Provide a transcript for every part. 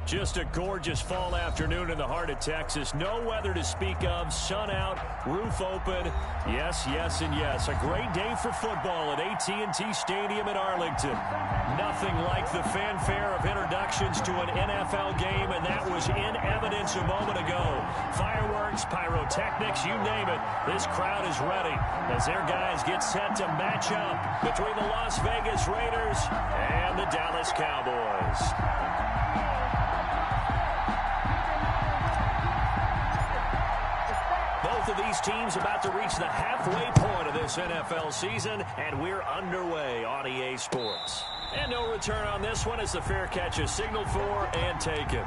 Just a gorgeous fall afternoon in the heart of Texas. No weather to speak of. Sun out, roof open. Yes, yes, and yes. A great day for football at AT&T Stadium in Arlington. Nothing like the fanfare of introductions to an NFL game, and that was in evidence a moment ago. Fireworks, pyrotechnics, you name it. This crowd is ready as their guys get set to match up between the Las Vegas Raiders and the Dallas Cowboys. Both of these teams about to reach the halfway point of this NFL season, and we're underway on EA Sports. And no return on this one as the fair catch is signaled for and taken.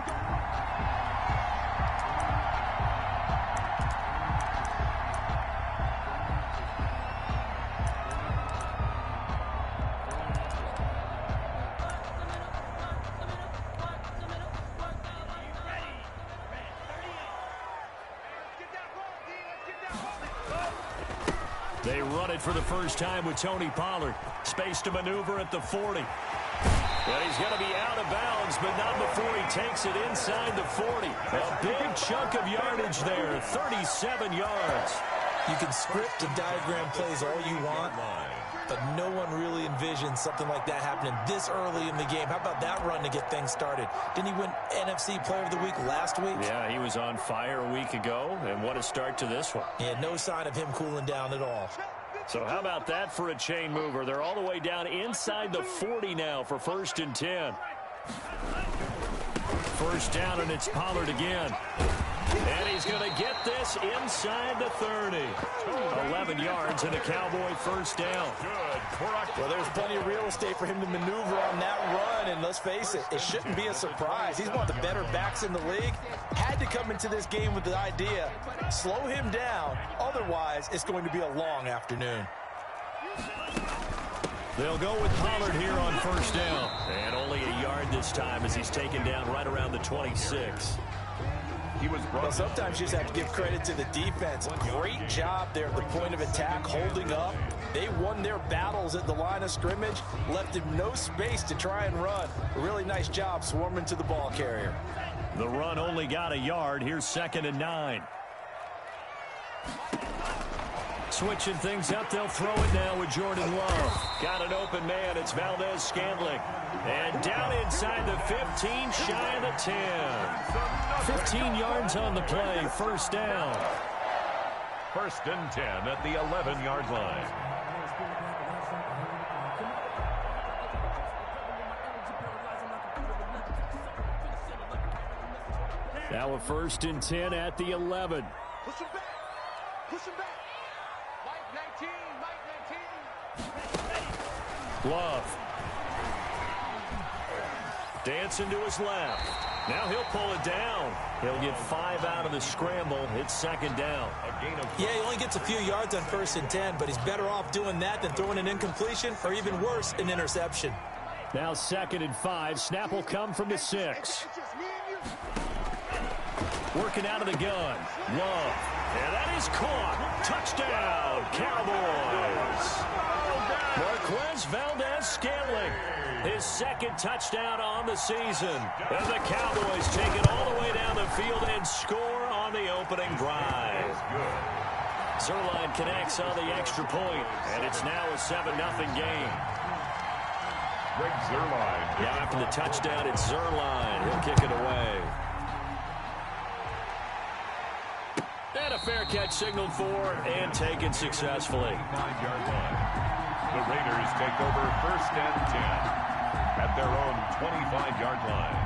They run it for the first time with Tony Pollard. Space to maneuver at the 40. But he's going to be out of bounds, but not before he takes it inside the 40. A big chunk of yardage there, 37 yards. You can script and diagram plays all you want, but no one really envisions something like that happening this early in the game. How about that run to get things started? Didn't he win NFC Player of the Week last week? Yeah, he was on fire a week ago, and what a start to this one. Yeah, no sign of him cooling down at all. So how about that for a chain mover? They're all the way down inside the 40 now for 1st and 10. First down, and it's Pollard again. And he's going to get this inside the 30. 11 yards and a Cowboy first down. Well, there's plenty of real estate for him to maneuver on that run. And let's face it, it shouldn't be a surprise. He's one of the better backs in the league. Had to come into this game with the idea, slow him down. Otherwise, it's going to be a long afternoon. They'll go with Pollard here on first down. And only a yard this time as he's taken down right around the 26. Well, sometimes you just have to give credit to the defense. Great job there at the point of attack, holding up. They won their battles at the line of scrimmage, left him no space to try and run. A really nice job swarming to the ball carrier. The run only got a yard. Here's 2nd and 9. Switching things up, they'll throw it now with Jordan Love. Got an open man, it's Valdez-Scantling. And down inside the 15, shy of the 10. 15 yards on the play, first down. 1st and 10 at the 11-yard line. Now a 1st and 10 at the 11. Push him back. Push him back. Mike 19. Love. Dancing to his left. Now he'll pull it down. He'll get 5 out of the scramble. It's 2nd down. Yeah, he only gets a few yards on 1st and 10, but he's better off doing that than throwing an incompletion or even worse, an interception. Now 2nd and 5. Snap will come from the 6. Working out of the gun. Love. And that is caught. Touchdown, Cowboys. Marquez Valdez-Scantling. His 2nd touchdown on the season. And the Cowboys take it all the way down the field and score on the opening drive. Zuerlein connects on the extra point, and it's now a 7-0 game. Greg Zuerlein. Now after the touchdown, it's Zuerlein. He'll kick it away. And a fair catch signaled for and taken successfully. 9-yard line. The Raiders take over 1st and 10 at their own 25-yard line.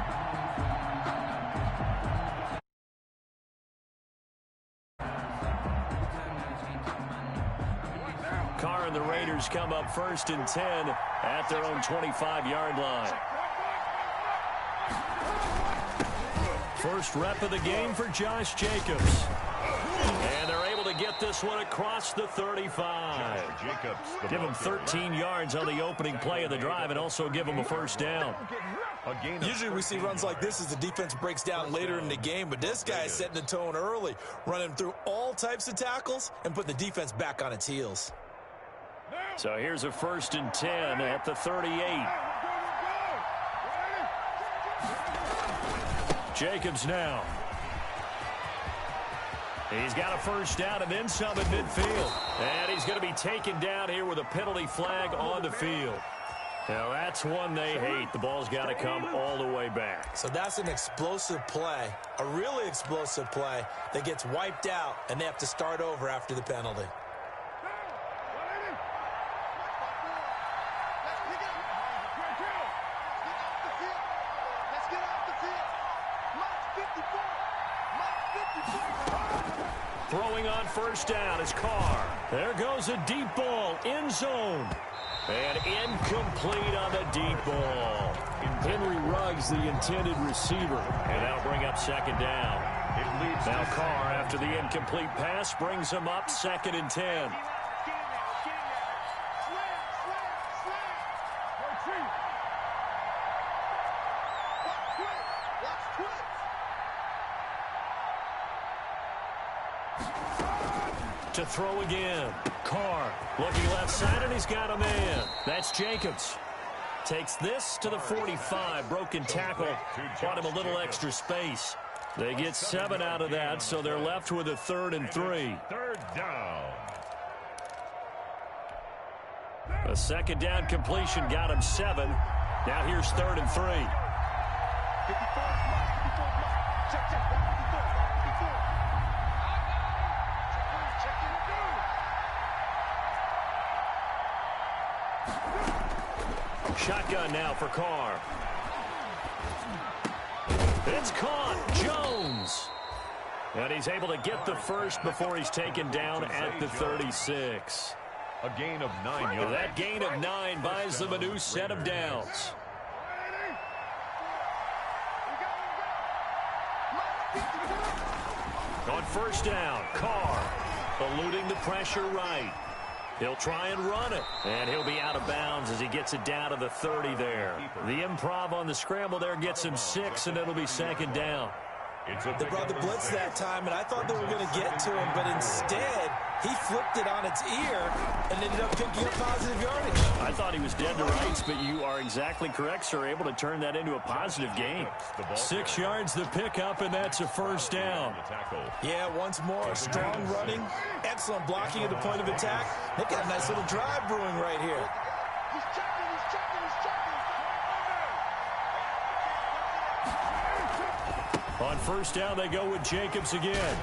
Carr and the Raiders come up 1st and 10 at their own 25-yard line. First rep of the game for Josh Jacobs. And they're able to get this one across the 35. Give him 13 yards on the opening play of the drive and also give him a first down. Usually we see runs like this as the defense breaks down later in the game, but this guy is setting the tone early, running through all types of tackles and putting the defense back on its heels. So here's a 1st and 10 at the 38. Jacobs now. He's got a first down and then some in midfield. And he's going to be taken down here with a penalty flag on the field. Now, that's one they hate. The ball's got to come all the way back. So that's an explosive play, a really explosive play that gets wiped out, and they have to start over after the penalty. Throwing on first down is Carr. There goes a deep ball, end zone. And incomplete on the deep ball. Henry Ruggs, the intended receiver. And that'll bring up second down. Now Carr, after the incomplete pass, brings him up 2nd and 10. To throw again. Carr looking left side, and he's got a man. That's Jacobs. Takes this to the 45. Broken tackle. Brought him a little extra space. They get 7 out of that, so they're left with a 3rd and 3. Third down. A second down completion got him 7. Now here's 3rd and 3. Shotgun now for Carr. It's caught. Jones. And he's able to get the first before he's taken down at the 36. A gain of 9 yards. That gain of 9 buys them a new set of downs. On first down, Carr eluding the pressure right. He'll try and run it, and he'll be out of bounds as he gets it down to the 30 there. The improv on the scramble there gets him 6, and it'll be second down. They brought the blitz that time, and I thought they were going to get to him, but instead, he flipped it on its ear and ended up picking up positive yardage. I thought he was dead to rights, but you are exactly correct, sir. Able to turn that into a positive gain. 6 yards the pickup, and that's a first down. Yeah, once more, strong running, excellent blocking at the point of attack. They've got a nice little drive brewing right here. On first down, they go with Jacobs again.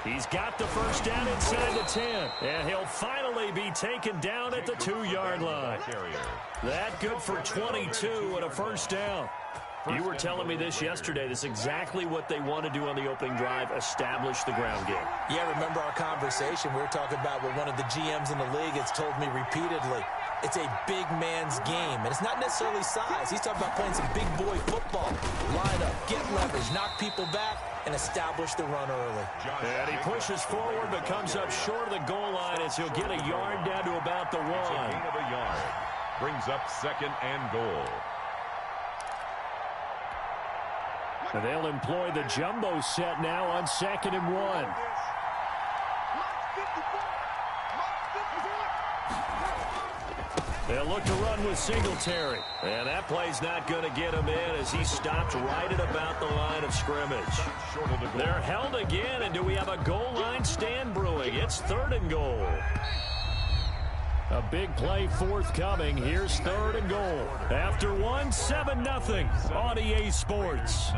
He's got the first down inside the 10. And he'll finally be taken down at the 2-yard line. That good for 22 and a first down. You were telling me this yesterday. This is exactly what they want to do on the opening drive, establish the ground game. Yeah, remember our conversation. We were talking about what one of the GMs in the league has told me repeatedly. It's a big man's game, and it's not necessarily size. He's talking about playing some big boy football. Line up, get leverage, knock people back, and establish the run early. And he pushes forward but comes up short of the goal line as he'll get a yard down to about the 1. Gain of a yard. Brings up 2nd and goal. And they'll employ the jumbo set now on 2nd and 1. They'll look to run with Singletary. And that play's not going to get him in as he stopped right at about the line of scrimmage. They're held again, and do we have a goal line stand brewing? It's 3rd and goal. A big play forthcoming. Here's 3rd and goal. After 1, 7-0 on EA Sports.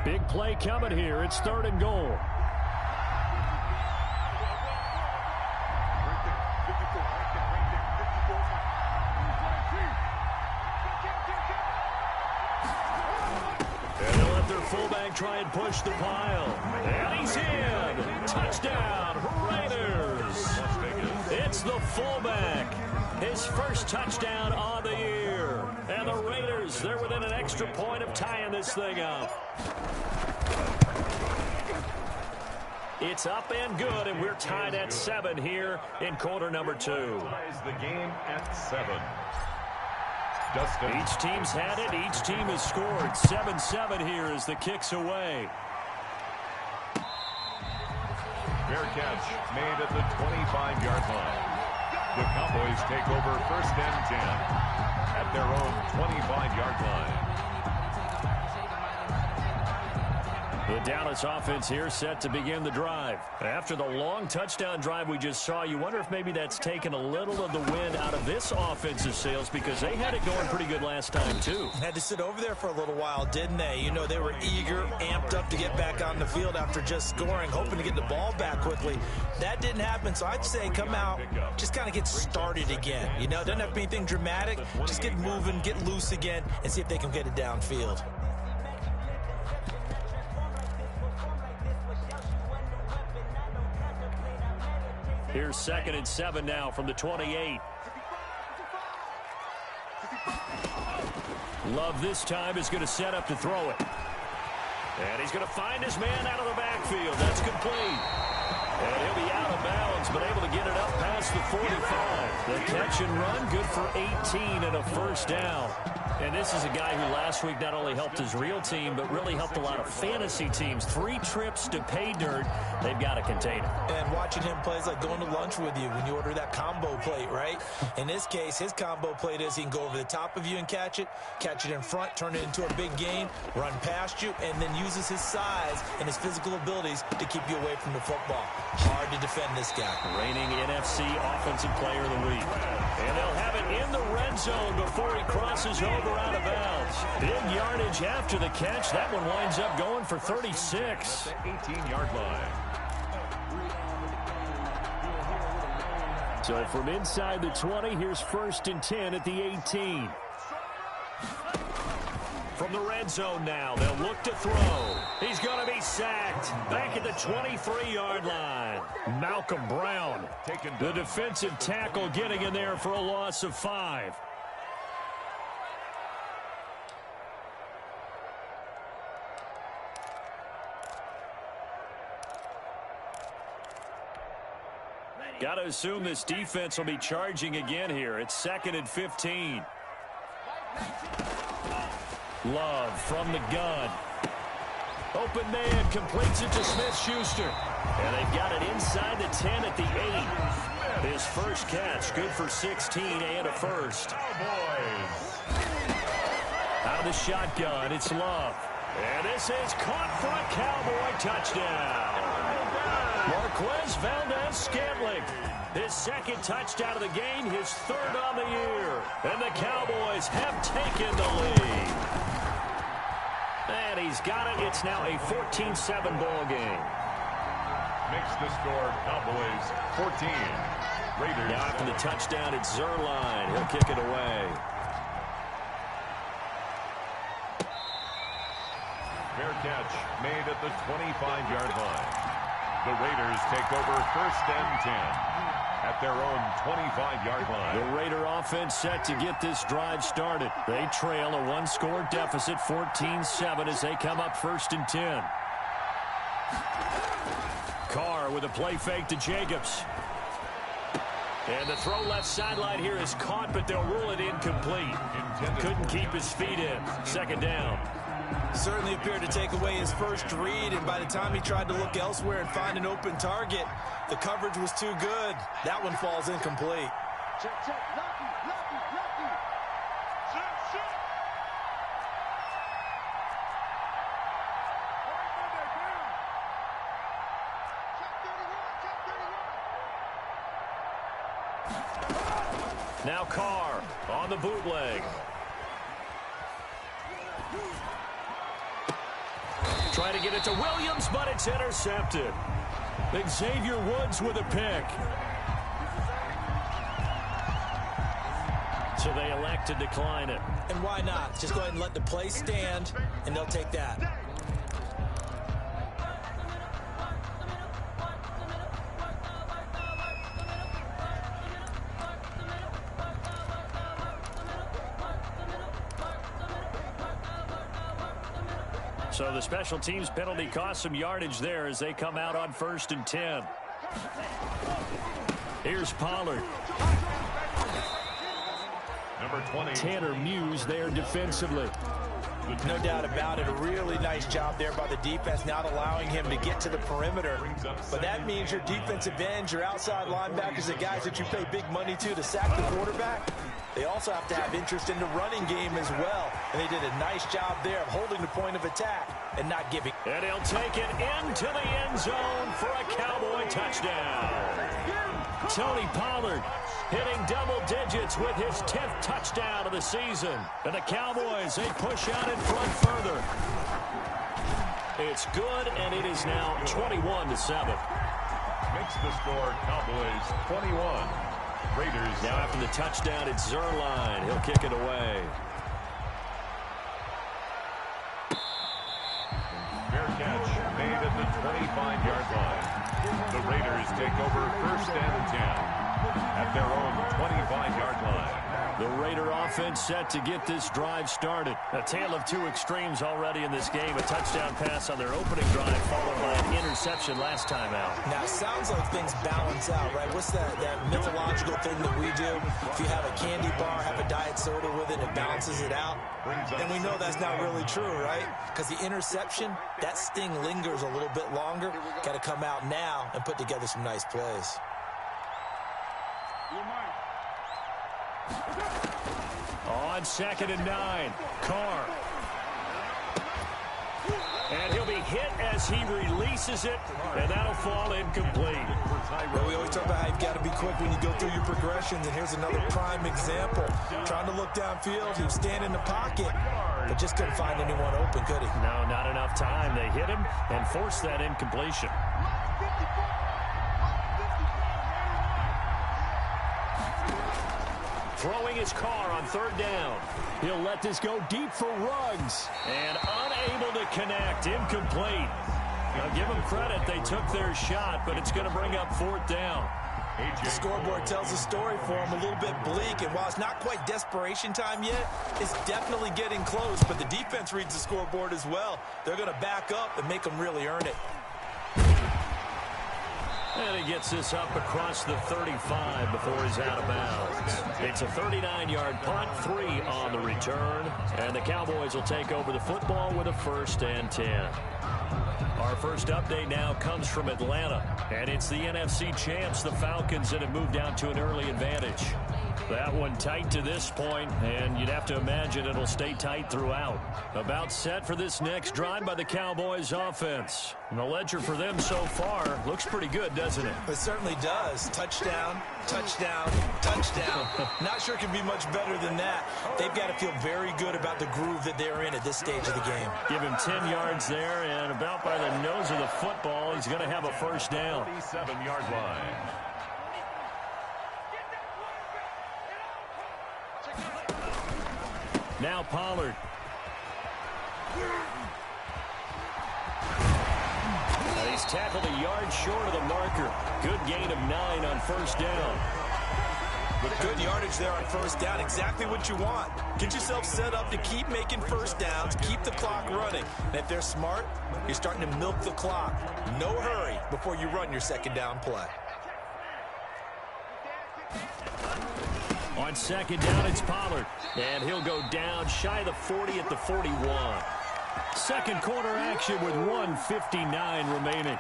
Big play coming here. It's 3rd and goal. Fullback try and push the pile. And he's in. Touchdown, Raiders. It's the fullback. His first touchdown on the year. And the Raiders, they're within an extra point of tying this thing up. It's up and good, and we're tied at 7 here in quarter number 2. The game at 7. Each team's had it. Each team has scored. 7-7 here as the kick's away. Fair catch made at the 25-yard line. The Cowboys take over 1st and 10 at their own 25-yard line. The Dallas offense here set to begin the drive. After the long touchdown drive we just saw, you wonder if maybe that's taken a little of the wind out of this offensive sails, because they had it going pretty good last time too. Had to sit over there for a little while, didn't they? You know, they were eager, amped up to get back on the field after just scoring, hoping to get the ball back quickly. That didn't happen, so I'd say come out, just kind of get started again. You know, it doesn't have to be anything dramatic. Just get moving, get loose again, and see if they can get it downfield. Here's 2nd and 7 now from the 28. Love this time is going to set up to throw it. And he's going to find his man out of the backfield. That's complete. And he'll be out of bounds, but able to get it up past the 45. The catch and run, good for 18 and a 1st down. And this is a guy who last week not only helped his real team, but really helped a lot of fantasy teams. 3 trips to pay dirt. They've got to contain him. And watching him play is like going to lunch with you when you order that combo plate, right? In this case, his combo plate is he can go over the top of you and catch it in front, turn it into a big gain, run past you, and then uses his size and his physical abilities to keep you away from the football. Hard to defend this guy. Reigning NFC Offensive Player of the Week. And they'll have it in the red zone before he crosses over out of bounds. Big yardage after the catch. That one winds up going for 36. 18-yard line. So from inside the 20, here's 1st and 10 at the 18. From the red zone now, they'll look to throw. He's going to be sacked. Back at the 23-yard line. Malcolm Brown, the defensive tackle, getting in there for a loss of 5. Got to assume this defense will be charging again here. It's 2nd and 15. Love from the gun. Open man completes it to Smith-Schuster. And they've got it inside the 10 at the 8. His first catch, good for 16 and a 1st. Out of the shotgun, it's Love. And this is caught for a Cowboy touchdown. Marquez Valdez-Scantling, his 2nd touchdown of the game, his 3rd on the year. And the Cowboys have taken the lead. And he's got it. It's now a 14-7 ball game. Makes the score Cowboys 14. Raiders. Now after the touchdown, it's Zerline. He'll kick it away. Fair catch made at the 25-yard line. The Raiders take over 1st and 10 at their own 25-yard line. The Raider offense set to get this drive started. They trail a 1-score deficit, 14-7, as they come up 1st and 10. Carr with a play fake to Jacobs. And the throw left sideline here is caught, but they'll rule it incomplete. Couldn't keep his feet in. 2nd down. Certainly appeared to take away his first read, and by the time he tried to look elsewhere and find an open target, the coverage was too good. That one falls incomplete. Check, check. Lucky, lucky, lucky. Check, check. Check 31, check 31. Now Carr on the bootleg. Trying to get it to Williams, but it's intercepted. Xavier Woods with a pick. So they elect to decline it. And why not? Just go ahead and let the play stand, and they'll take that. So the special teams penalty cost some yardage there as they come out on 1st and 10. Here's Pollard. Number 20. Tanner Muse there defensively. No doubt about it. A really nice job there by the defense, not allowing him to get to the perimeter. But that means your defensive ends, your outside linebackers, the guys that you pay big money to sack the quarterback, they also have to have interest in the running game as well. And they did a nice job there of holding the point of attack and not giving. And he'll take it into the end zone for a Cowboy touchdown. Tony Pollard hitting double digits with his 10th touchdown of the season. And the Cowboys, they push out in front further. It's good, and it is now 21-7. Makes the score Cowboys 21. Raiders. Now after the touchdown, it's Zerline. He'll kick it away. Fair catch made at the 25-yard line. The Raiders take over 1st and 10 at their own 25-yard line. The Raider offense set to get this drive started. A tale of two extremes already in this game. A touchdown pass on their opening drive followed by an interception last time out. Now, it sounds like things balance out, right? What's that mythological thing that we do? If you have a candy bar, have a diet soda with it, it balances it out. And we know that's not really true, right? Because the interception, that sting lingers a little bit longer. Got to come out now and put together some nice plays. On 2nd and 9, Carr. And he'll be hit as he releases it, and that'll fall incomplete. Well, we always talk about how you've got to be quick when you go through your progressions, and here's another prime example. Trying to look downfield, he was standing in the pocket, but just couldn't find anyone open, could he? No, not enough time. They hit him and forced that incompletion. Throwing his car on 3rd down. He'll let this go deep for Ruggs. And unable to connect. Incomplete. Now give them credit. They took their shot, but it's going to bring up 4th down. The scoreboard tells a story for him, a little bit bleak, and while it's not quite desperation time yet, it's definitely getting close, but the defense reads the scoreboard as well. They're going to back up and make them really earn it. And he gets this up across the 35 before he's out of bounds. It's a 39-yard punt, 3 on the return. And the Cowboys will take over the football with a 1st and 10. Our first update now comes from Atlanta. And it's the NFC champs, the Falcons, that have moved down to an early advantage. That one tight to this point, and you'd have to imagine it'll stay tight throughout. About set for this next drive by the Cowboys offense. And the ledger for them so far looks pretty good, doesn't it? It certainly does. Touchdown, touchdown, touchdown. Not sure it can be much better than that. They've got to feel very good about the groove that they're in at this stage of the game. Give him 10 yards there, and about by the nose of the football, he's going to have a 1st down. 37-yard line. Now Pollard. And he's tackled a yard short of the marker. Good gain of 9 on 1st down. Good yardage there on 1st down. Exactly what you want. Get yourself set up to keep making 1st downs, keep the clock running. And if they're smart, you're starting to milk the clock. No hurry before you run your 2nd down play. On 2nd down, it's Pollard. And he'll go down shy of the 40 at the 41. Second quarter action with 1:59 remaining.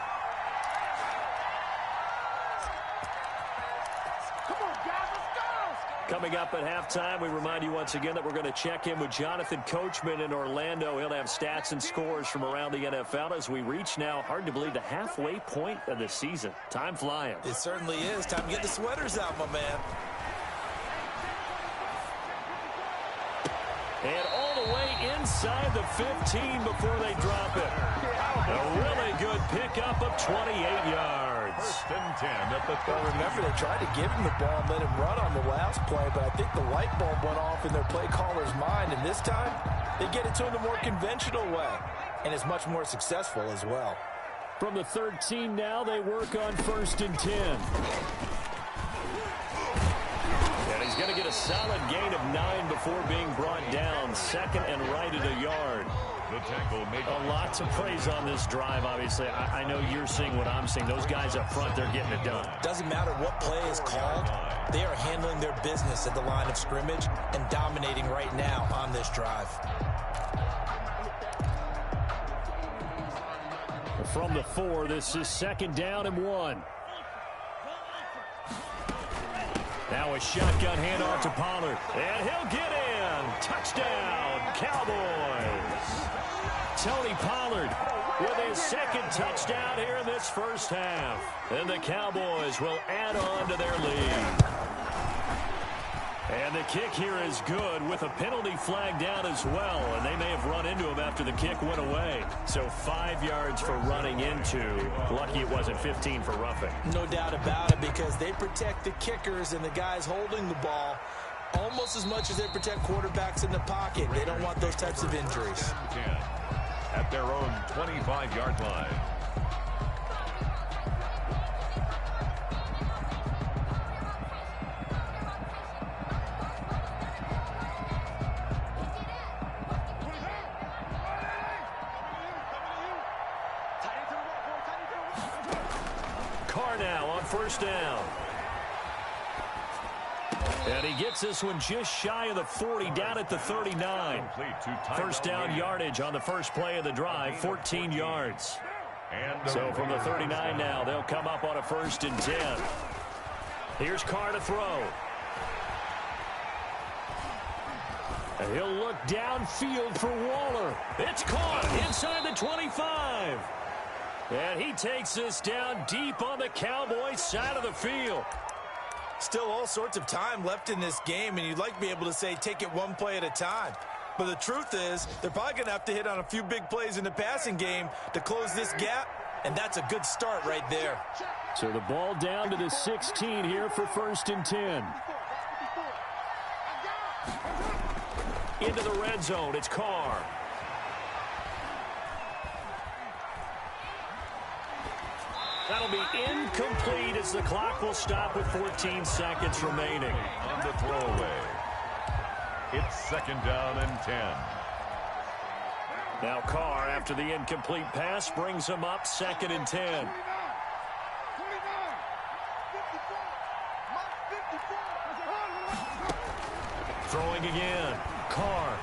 Coming up at halftime, we remind you once again that we're going to check in with Jonathan Coachman in Orlando. He'll have stats and scores from around the NFL as we reach now, hard to believe, the halfway point of the season. Time flying. It certainly is. Time to get the sweaters out, my man. And all the way inside the 15 before they drop it. A really good pickup of 28 yards. 1st and 10 at the 30. Well, remember, they tried to give him the ball and let him run on the last play, but I think the light bulb went off in their play caller's mind, and this time they get it to him the more conventional way, and it's much more successful as well. From the 13 now, they work on 1st and 10. And he's going to get a solid gain of 9 before being brought down. 2nd and right at a yard. The tackle made a lot to praise on this drive, obviously. I know you're seeing what I'm seeing. Those guys up front, they're getting it done. Doesn't matter what play is called. They are handling their business at the line of scrimmage and dominating right now on this drive. From the 4, this is 2nd down and 1. Now a shotgun handoff to Pollard. And he'll get in. Touchdown, Cowboys. Tony Pollard with his 2nd touchdown here in this first half. And the Cowboys will add on to their lead. And the kick here is good with a penalty flag down as well. And they may have run into him after the kick went away. So 5 yards for running into. Lucky it wasn't 15 for roughing. No doubt about it, because they protect the kickers and the guys holding the ball almost as much as they protect quarterbacks in the pocket. They don't want those types of injuries. At their own 25-yard line. Carr now on 1st down. And he gets this one just shy of the 40, down at the 39. 1st down yardage on the first play of the drive, 14 yards. So from the 39 now, they'll come up on a 1st and 10. Here's Carr to throw. And he'll look downfield for Waller. It's caught inside the 25. And he takes this down deep on the Cowboys side of the field. Still all sorts of time left in this game, and you'd like to be able to say take it one play at a time. But the truth is, they're probably going to have to hit on a few big plays in the passing game to close this gap, and that's a good start right there. So the ball down to the 16 here for 1st and 10. Into the red zone, it's Carr. That'll be incomplete as the clock will stop with 14 seconds remaining. On the throwaway. It's 2nd down and 10. Now Carr, after the incomplete pass, brings him up 2nd and 10. Throwing again. Carr.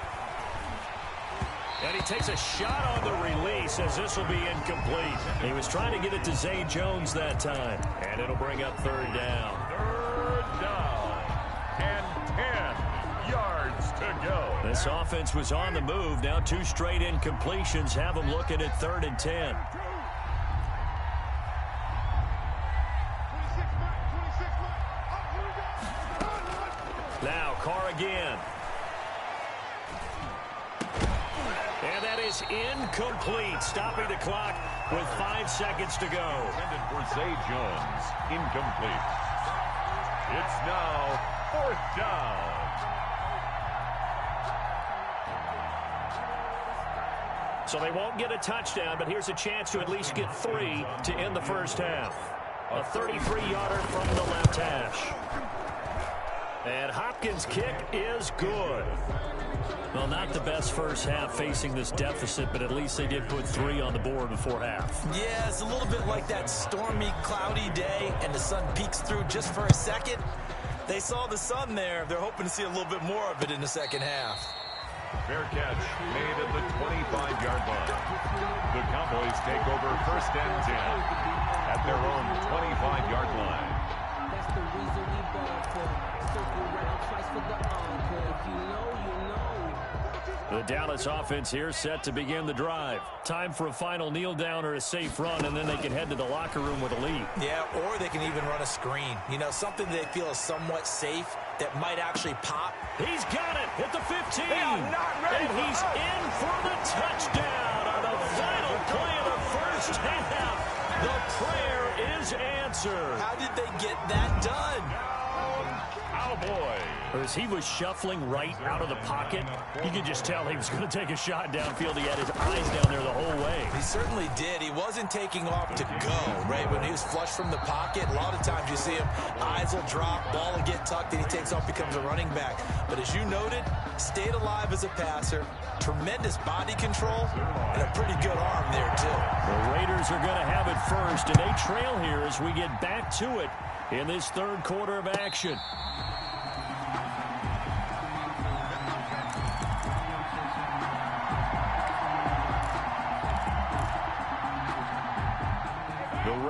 And he takes a shot on the release as this will be incomplete. He was trying to get it to Zay Jones that time. And it'll bring up 3rd down. 3rd down and 10 yards to go. This offense was on the move. Now 2 straight incompletions have them looking at 3rd and 10. Now Carr again. And that is incomplete, stopping the clock with 5 seconds to go. Intended for Zay Jones, incomplete. It's now 4th down. So they won't get a touchdown, but here's a chance to at least get 3 to end the first half. A 33-yarder from the left hash. And Hopkins' kick is good. Well, not the best first half facing this deficit, but at least they did put 3 on the board before half. Yeah, it's a little bit like that stormy, cloudy day, and the sun peeks through just for a second. They saw the sun there. They're hoping to see a little bit more of it in the second half. Fair catch made at the 25-yard line. The Cowboys take over 1st and 10 at their own 25-yard line. That's the reason we ball for. Circle around twice for the encore. If you know, you know. The Dallas offense here set to begin the drive. Time for a final kneel down or a safe run, and then they can head to the locker room with a lead. Yeah, or they can even run a screen. You know, something they feel is somewhat safe that might actually pop. He's got it at the 15. They are not ready and he's in for the touchdown on the final play of the first half. The prayer is answered. How did they get that done? Cowboys. As he was shuffling right out of the pocket, you could just tell he was going to take a shot downfield. He had his eyes down there the whole way. He certainly did. He wasn't taking off to go, right? When he was flush from the pocket, a lot of times you see him, eyes will drop, ball will get tucked, and he takes off, becomes a running back. But as you noted, stayed alive as a passer, tremendous body control, and a pretty good arm there, too. The Raiders are going to have it first, and they trail here as we get back to it in this third quarter of action.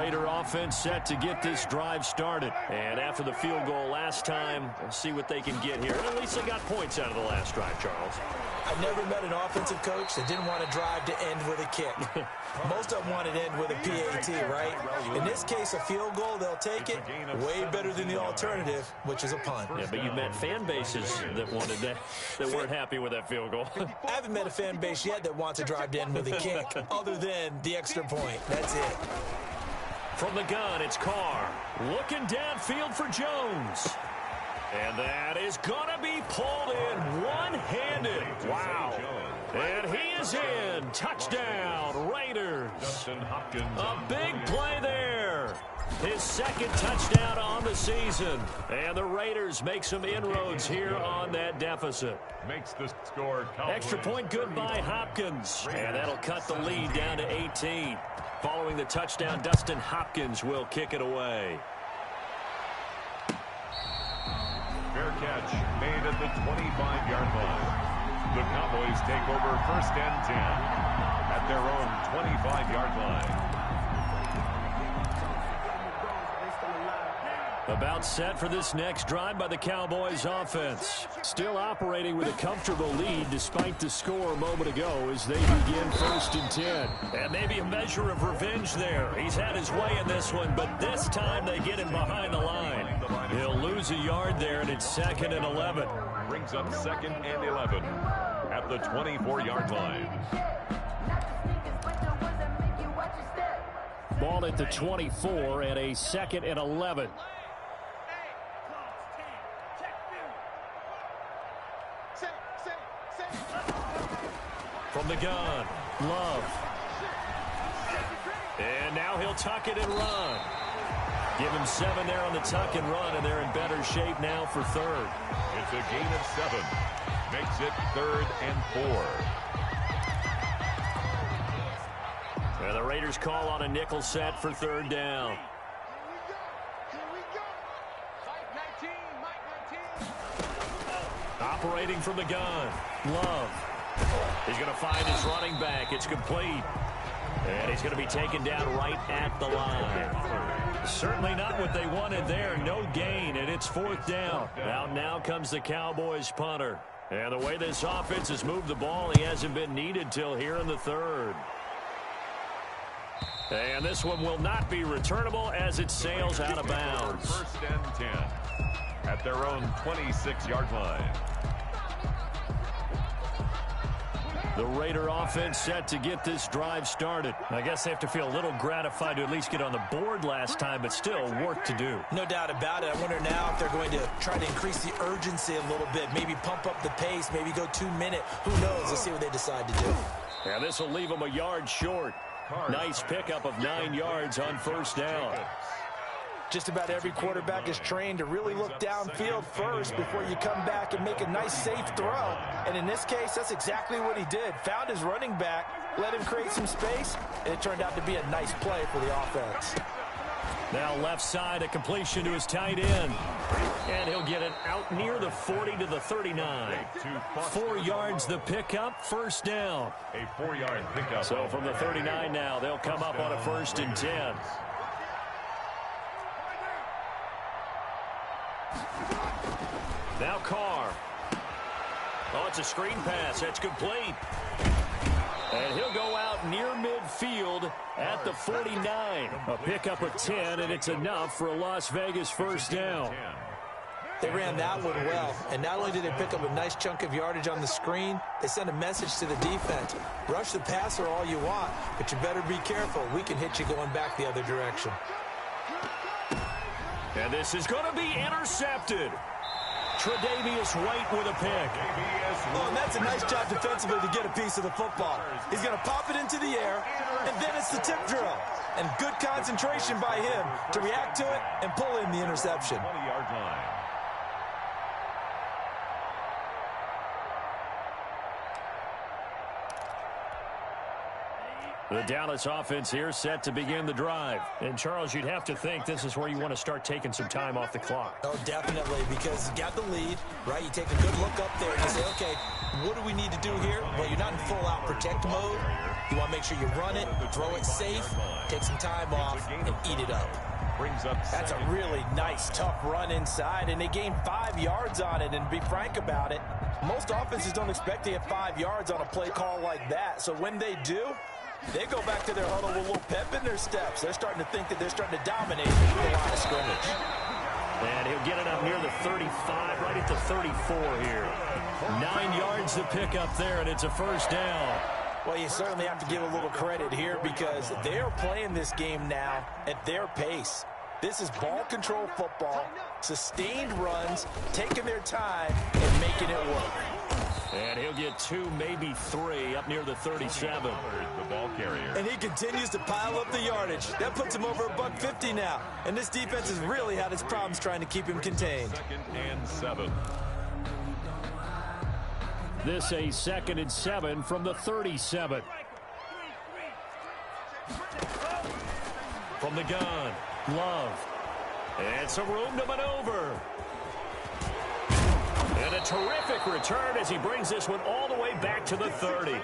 Raider offense set to get this drive started. And after the field goal last time, we'll see what they can get here. And at least they got points out of the last drive, Charles. I've never met an offensive coach that didn't want to drive to end with a kick. Most of them want to end with a PAT, right? In this case, a field goal, they'll take it. Way better than the alternative, which is a punt. Yeah, but you've met fan bases that wanted that weren't happy with that field goal. I haven't met a fan base yet that wants to drive to end with a kick, other than the extra point. That's it. From the gun, it's Carr. Looking downfield for Jones. And that is going to be pulled in one-handed. Wow. And he is in. Touchdown, Raiders. A big play there. His second touchdown on the season. And the Raiders make some inroads here on that deficit. Makes the score. Extra point good by Hopkins. And that'll cut the lead down to 18. Following the touchdown, Dustin Hopkins will kick it away. Fair catch made at the 25-yard line. The Cowboys take over 1st and 10 at their own 25-yard line. About set for this next drive by the Cowboys offense. Still operating with a comfortable lead despite the score a moment ago as they begin 1st and 10. And maybe a measure of revenge there. He's had his way in this one, but this time they get him behind the line. He'll lose a yard there, and it's 2nd and 11. Brings up 2nd and 11 at the 24-yard line. Ball at the 24 and a 2nd and 11. From the gun, Love. And now he'll tuck it and run. Give him 7 there on the tuck and run, and they're in better shape now for 3rd. It's a gain of 7. Makes it 3rd and 4. And the Raiders call on a nickel set for 3rd down. Operating from the gun, Love. He's going to find his running back. It's complete. And he's going to be taken down right at the line. Certainly not what they wanted there. No gain, and it's 4th down. Now comes the Cowboys punter. And the way this offense has moved the ball, he hasn't been needed till here in the 3rd. And this one will not be returnable as it sails out of bounds. 1st and 10 at their own 26-yard line. The Raider offense set to get this drive started. I guess they have to feel a little gratified to at least get on the board last time, but still work to do. No doubt about it. I wonder now if they're going to try to increase the urgency a little bit, maybe pump up the pace, maybe go 2-minute. Who knows? Let's see what they decide to do. Yeah, this will leave them a yard short. Nice pickup of 9 yards on 1st down. Just about every quarterback is trained to really look downfield first before you come back and make a nice, safe throw. And in this case, that's exactly what he did. Found his running back, let him create some space, and it turned out to be a nice play for the offense. Now left side, a completion to his tight end. And he'll get it out near the 40 to the 39. 4 yards the pickup, 1st down. A 4-yard pickup. So from the 39 now, they'll come up on a 1st and 10. Now Carr. Oh, it's a screen pass. That's complete. And he'll go out near midfield at the 49. A pickup of 10, and it's enough for a Las Vegas 1st down. They ran that one well, and not only did they pick up a nice chunk of yardage on the screen, they sent a message to the defense. Rush the passer all you want, but you better be careful. We can hit you going back the other direction. And this is going to be intercepted. Tre'Davious White with a pick. Oh, and that's a nice job defensively to get a piece of the football. He's going to pop it into the air, and then it's the tip drill. And good concentration by him to react to it and pull in the interception. 20-yard line. The Dallas offense here set to begin the drive. And, Charles, you'd have to think this is where you want to start taking some time off the clock. Oh, definitely, because you got the lead, right? You take a good look up there and you say, okay, what do we need to do here? Well, you're not in full-out protect mode. You want to make sure you run it, throw it safe, take some time off, and eat it up. That's a really nice, tough run inside, and they gained 5 yards on it. And to be frank about it, most offenses don't expect to get 5 yards on a play call like that. So when they do, they go back to their huddle with a little pep in their steps. They're starting to think that they're starting to dominate the line of scrimmage. And he'll get it up near the 35, right at the 34 here. 9 yards to pick up there, and it's a first down. Well, you certainly have to give a little credit here because they're playing this game now at their pace. This is ball control football, sustained runs, taking their time, and making it work. And he'll get 2, maybe 3, up near the 37. The ball carrier. And he continues to pile up the yardage. That puts him over $150 now. And this defense has really had its problems trying to keep him contained. 2nd and 7. This a 2nd and 7 from the 37. From the gun, Love. And some room to maneuver. And a terrific return as he brings this one all the way back to the 30.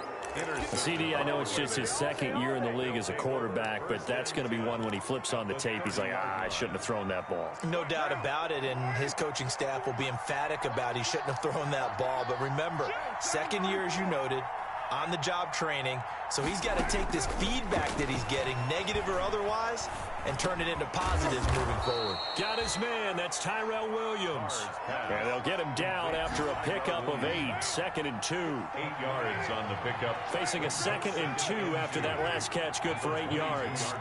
CD, I know it's just his 2nd year in the league as a quarterback, but that's going to be one when he flips on the tape. He's like, I shouldn't have thrown that ball. No doubt about it, and his coaching staff will be emphatic about he shouldn't have thrown that ball. But remember, 2nd year, as you noted, on-the-job training, so he's got to take this feedback that he's getting, negative or otherwise, and turn it into positives moving forward. Got his man. That's Tyrell Williams. And they'll get him down after a pickup of 8. 2nd and 2. 8 yards on the pickup. Facing a 2nd and 2 after that last catch, good for 8 yards.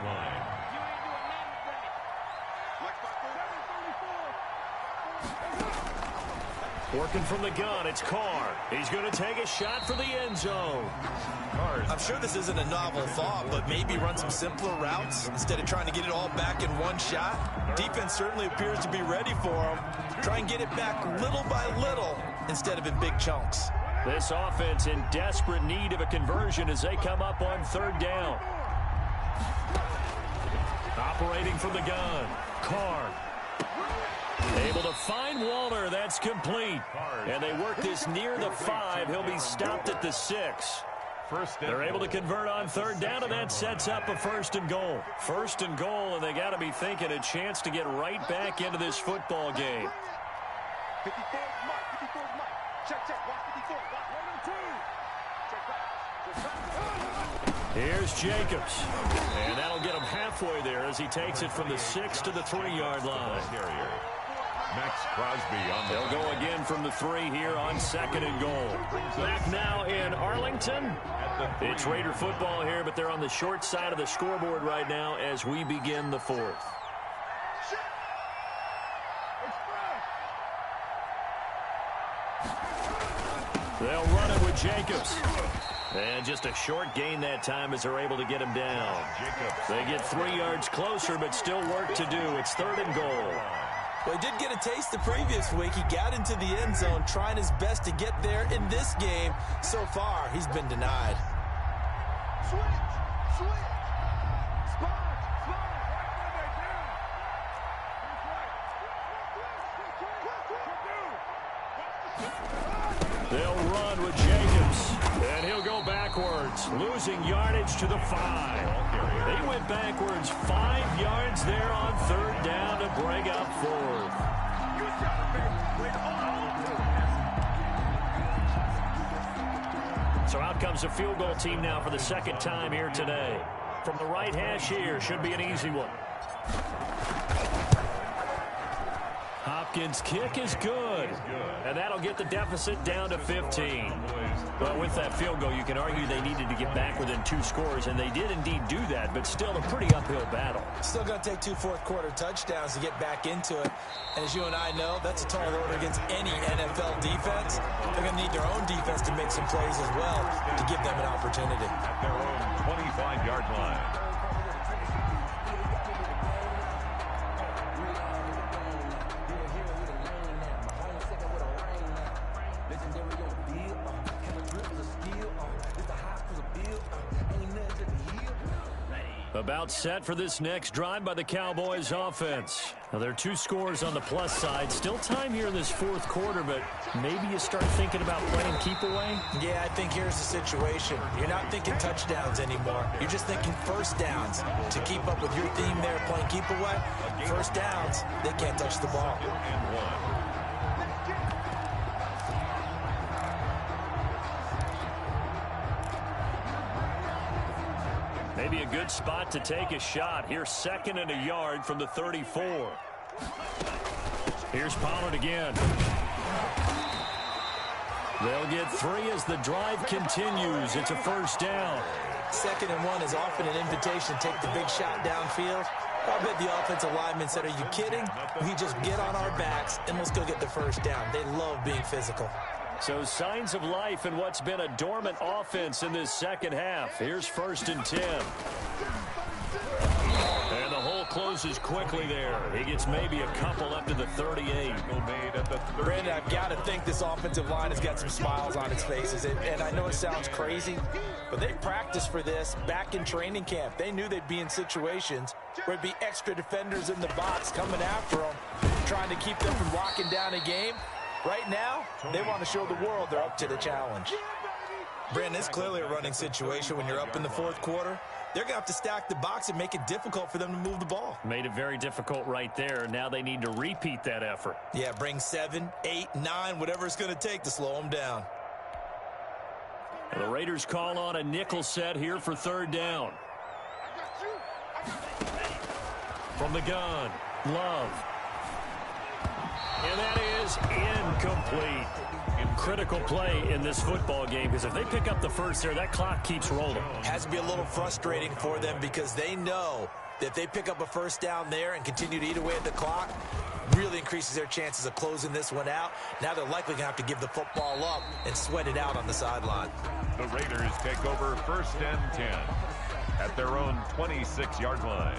Working from the gun, it's Carr. He's going to take a shot for the end zone. I'm sure this isn't a novel thought, but maybe run some simpler routes instead of trying to get it all back in one shot. Defense certainly appears to be ready for him. Try and get it back little by little instead of in big chunks. This offense in desperate need of a conversion as they come up on 3rd down. Operating from the gun, Carr. Able to find Waller. That's complete. And they work this near the 5. He'll be stopped at the 6. They're able to convert on 3rd down, and that sets up a 1st and goal. 1st and goal, and they got to be thinking a chance to get right back into this football game. 54, Mike. 54, Mike. Check, watch 54. Watch 1 and 2. Here's Jacobs. And that'll get him halfway there as he takes it from the 6 to the 3-yard line. Max Crosby on the They'll go again from the 3 here on 2nd and goal. Back now in Arlington. It's Raider football here, but they're on the short side of the scoreboard right now as we begin the 4th. They'll run it with Jacobs. And just a short gain that time as they're able to get him down. They get 3 yards closer, but still work to do. It's 3rd and goal. Well, he did get a taste the previous week. He got into the end zone, trying his best to get there in this game. So far, he's been denied. Switch. Spot. They'll run with Jacobs, and he'll go backwards, losing yardage to the 5. They went backwards 5 yards there on 3rd down to bring up 4th. So out comes the field goal team now for the 2nd time here today. From the right hash here, should be an easy one. Hopkins' kick is good, and that'll get the deficit down to 15. Well, with that field goal, you can argue they needed to get back within 2 scores, and they did indeed do that, but still a pretty uphill battle. Still going to take 2 fourth-quarter touchdowns to get back into it. And as you and I know, that's a tall order against any NFL defense. They're going to need their own defense to make some plays as well to give them an opportunity. At their own 25-yard line. About set for this next drive by the Cowboys offense. Now, there are 2 scores on the plus side. Still time here in this fourth quarter, but maybe you start thinking about playing keep away? Yeah, I think here's the situation. You're not thinking touchdowns anymore. You're just thinking first downs. To keep up with your theme there, playing keep away, first downs, they can't touch the ball. Maybe a good spot to take a shot. Here's 2nd and a yard from the 34. Here's Pollard again. They'll get 3 as the drive continues. It's a first down. 2nd and 1 is often an invitation to take the big shot downfield. I bet the offensive lineman said, are you kidding? We just get on our backs and let's go get the first down. They love being physical. So signs of life in what's been a dormant offense in this second half. Here's 1st and 10. And the hole closes quickly there. He gets maybe a couple up to the 38. Brandon, I've got to think this offensive line has got some smiles on its faces. And I know it sounds crazy, but they practiced for this back in training camp. They knew they'd be in situations where there'd be extra defenders in the box coming after them, trying to keep them from locking down a game. Right now, they want to show the world they're up to the challenge. Brandon, it's clearly a running situation when you're up in the fourth quarter. They're going to have to stack the box and make it difficult for them to move the ball. Made it very difficult right there. Now they need to repeat that effort. Yeah, bring 7, 8, 9, whatever it's going to take to slow them down. The Raiders call on a nickel set here for 3rd down. From the gun, Love. And that is incomplete. Critical play in this football game, because if they pick up the first there, that clock keeps rolling. Has to be a little frustrating for them because they know that if they pick up a first down there and continue to eat away at the clock, really increases their chances of closing this one out. Now they're likely going to have to give the football up and sweat it out on the sideline. The Raiders take over 1st and 10 at their own 26-yard line.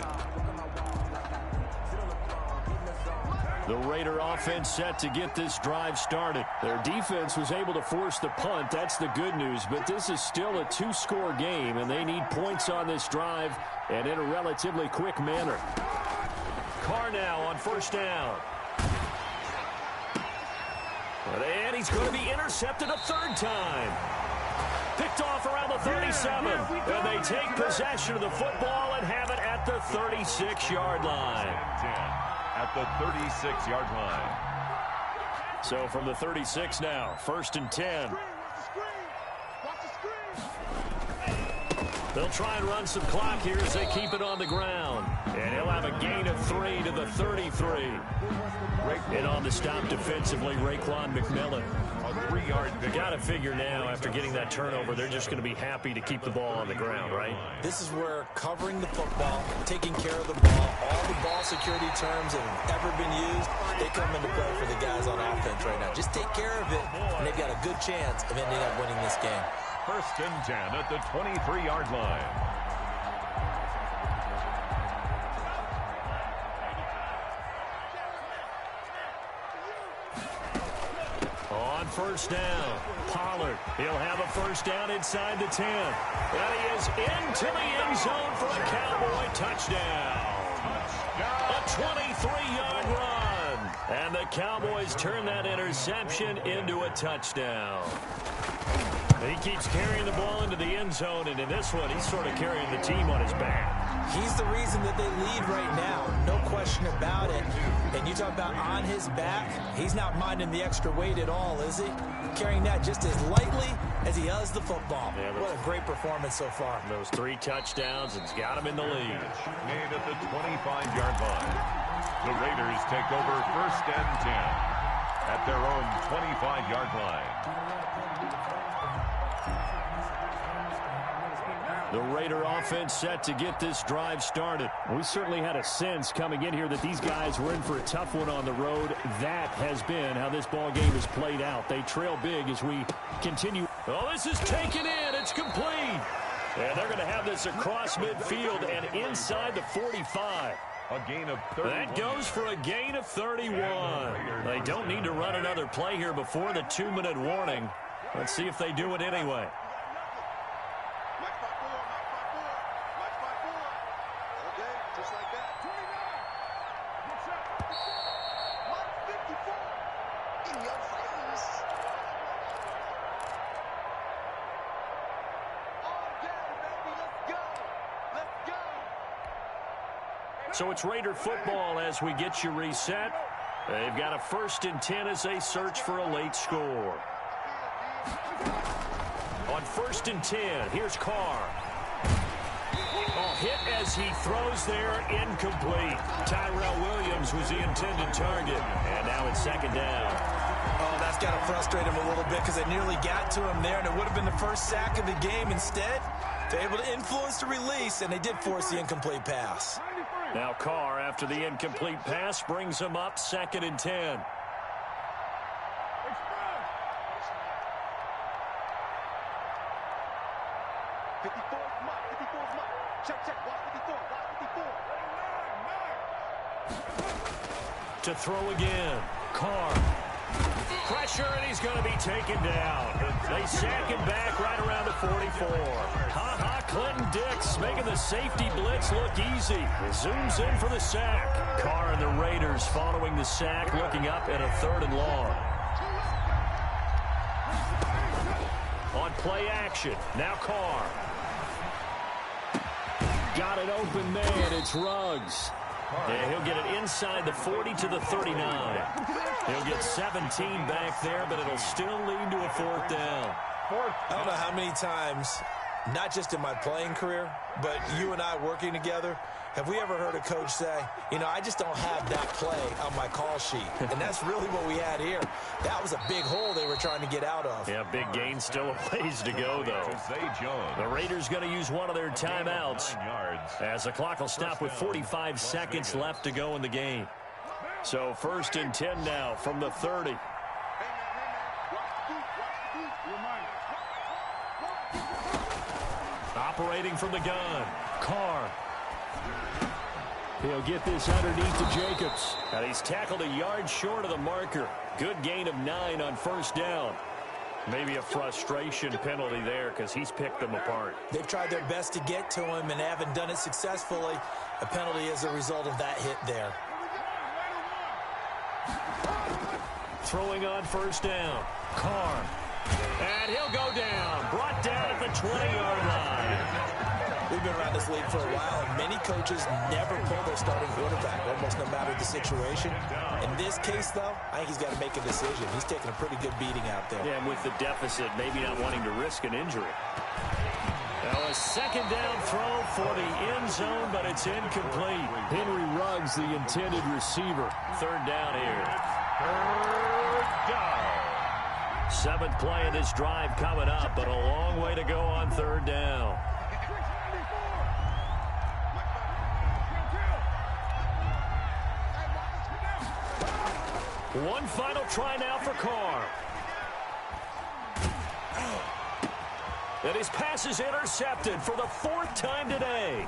The Raider offense set to get this drive started. Their defense was able to force the punt. That's the good news. But this is still a 2-score game, and they need points on this drive and in a relatively quick manner. Carr now on 1st down. And he's going to be intercepted a 3rd time. Picked off around the 37. And they take possession of the football and have it at the 36-yard line. At the 36-yard line. So from the 36 now, 1st and 10. They'll try and run some clock here as they keep it on the ground. And he'll have a gain of 3 to the 33. And on the stop defensively, Raekwon McMillan. A 3-yard pick. Got to figure now, after getting that turnover, they're just going to be happy to keep the ball on the ground, right? This is where covering the football, taking care of the ball, all the ball security terms that have ever been used, they come into play for the guys on offense right now. Just take care of it, and they've got a good chance of ending up winning this game. 1st and 10 at the 23-yard line. On 1st down, Pollard. He'll have a first down inside the 10. And he is into the end zone for a Cowboy touchdown. A 23-yard run. And the Cowboys turn that interception into a touchdown. He keeps carrying the ball into the end zone, and in this one, he's sort of carrying the team on his back. He's the reason that they lead right now, no question about it. And you talk about on his back, he's not minding the extra weight at all, is he? Carrying that just as lightly as he does the football. Yeah, what a great performance so far. Those 3 touchdowns, it's got him in the lead. Made at the 25-yard line. The Raiders take over 1st and 10 at their own 25-yard line. The Raider offense set to get this drive started. We certainly had a sense coming in here that these guys were in for a tough one on the road. That has been how this ball game has played out. They trail big as we continue. Oh, this is taken in. It's complete. And they're going to have this across midfield and inside the 45. A gain of 31. That goes for a gain of 31. They don't need to run another play here before the 2-minute warning. Let's see if they do it anyway. In your face. All day, baby. Let's go. Let's go. So it's Raider football as we get you reset. They've got a 1st and 10 as they search for a late score. On 1st and 10, here's Carr. Oh, hit as he throws there, incomplete. Tyrell Williams was the intended target, and now it's 2nd down. Oh, that's got to frustrate him a little bit because they nearly got to him there, and it would have been the first sack of the game. Instead, they're able to influence the release, and they did force the incomplete pass. Now Carr, after the incomplete pass, brings him up 2nd and 10. To throw again. Carr. Pressure, and he's going to be taken down. They sack him back right around the 44. Ha-ha, Clinton Dix making the safety blitz look easy. Zooms in for the sack. Carr and the Raiders following the sack, looking up at a 3rd and long. On play action, now Carr. Got it open man, it's Ruggs. Yeah, he'll get it inside the 40 to the 39. He'll get 17 back there, but it'll still lead to a 4th down. I don't know how many times, not just in my playing career, but you and I working together, have we ever heard a coach say, you know, I just don't have that play on my call sheet. And that's really what we had here. That was a big hole they were trying to get out of. Yeah, big gain, still a ways to go, though. The Raiders going to use one of their timeouts as the clock will stop with 45 seconds left to go in the game. So 1st and 10 now from the 30. Operating from the gun, Carr. He'll get this underneath to Jacobs. And he's tackled a yard short of the marker. Good gain of 9 on 1st down. Maybe a frustration penalty there because he's picked them apart. They've tried their best to get to him and haven't done it successfully. A penalty as a result of that hit there. Throwing on 1st down, Carr. And he'll go down. Brought down at the 20-yard line. We've been around this league for a while, and many coaches never pull their starting quarterback, almost no matter the situation. In this case, though, I think he's got to make a decision. He's taking a pretty good beating out there. Yeah, and with the deficit, maybe not wanting to risk an injury. Now a 2nd down throw for the end zone, but it's incomplete. Henry Ruggs, the intended receiver. 3rd down here. 3rd down. 7th play of this drive coming up, but a long way to go on 3rd down. One final try now for Carr. And his pass is intercepted for the 4th time today.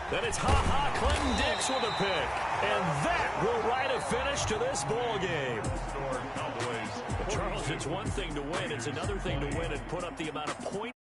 Then it's ha-ha Clinton Dix with a pick. And that will write a finish to this ball game. Charles, it's one thing to win. It's another thing to win and put up the amount of points.